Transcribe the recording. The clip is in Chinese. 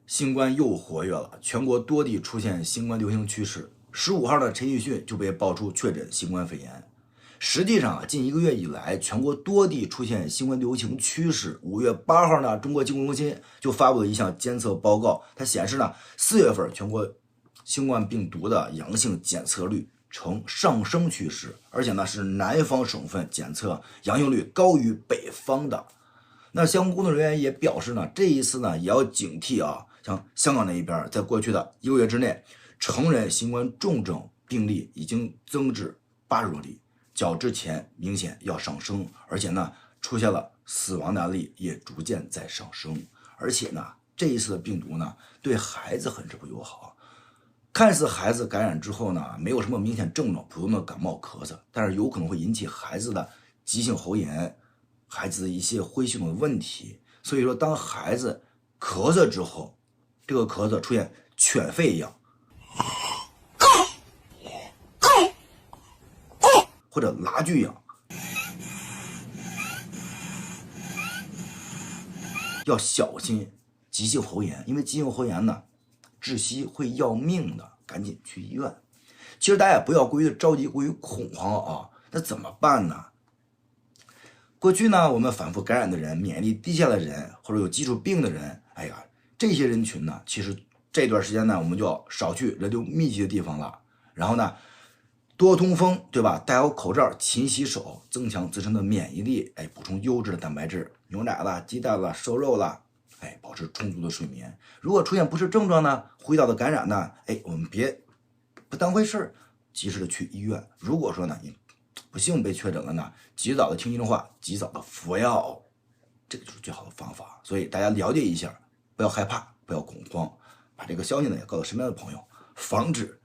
新冠又活跃了，全国多地出现新冠流行趋势。15号呢，陈奕迅就被爆出确诊新冠肺炎。实际上，近1个月以来，全国多地出现新冠流行趋势。5月8号呢，中国疾控中心就发布了一项监测报告，它显示呢，4月份全国新冠病毒的阳性检测率呈上升趋势，而且呢是南方省份检测阳性率高于北方的。那相关工作人员也表示呢，这一次呢也要警惕啊，像香港那一边，在过去的1个月之内，成人新冠重症病例已经增至80多例，较之前明显要上升，而且呢出现了死亡的案例也逐渐在上升，而且呢这一次的病毒呢对孩子很是不友好。看似孩子感染之后呢没有什么明显症状，普通的感冒咳嗽，但是有可能会引起孩子的急性喉炎，孩子的一些呼吸系统的问题。所以说当孩子咳嗽之后，这个咳嗽出现犬吠一样或者拉锯一样，要小心急性喉炎，因为急性喉炎呢窒息会要命的，赶紧去医院。其实大家也不要过于着急，过于恐慌啊。那怎么办呢？过去呢，我们反复感染的人、免疫力低下的人，或者有基础病的人，哎呀，这些人群呢，其实这段时间呢，我们就要少去人流密集的地方了。然后呢，多通风，对吧？戴好口罩，勤洗手，增强自身的免疫力。哎，补充优质的蛋白质，牛奶啦、鸡蛋啦、瘦肉啦。哎，保持充足的睡眠。如果出现不适症状呢，呼吸道的感染呢，哎，我们别不当回事，及时的去医院。如果说呢，你不幸被确诊了呢，及早的听医生话，及早的服药，这个就是最好的方法。所以大家了解一下，不要害怕，不要恐慌，把这个消息呢也告诉身边的朋友，防止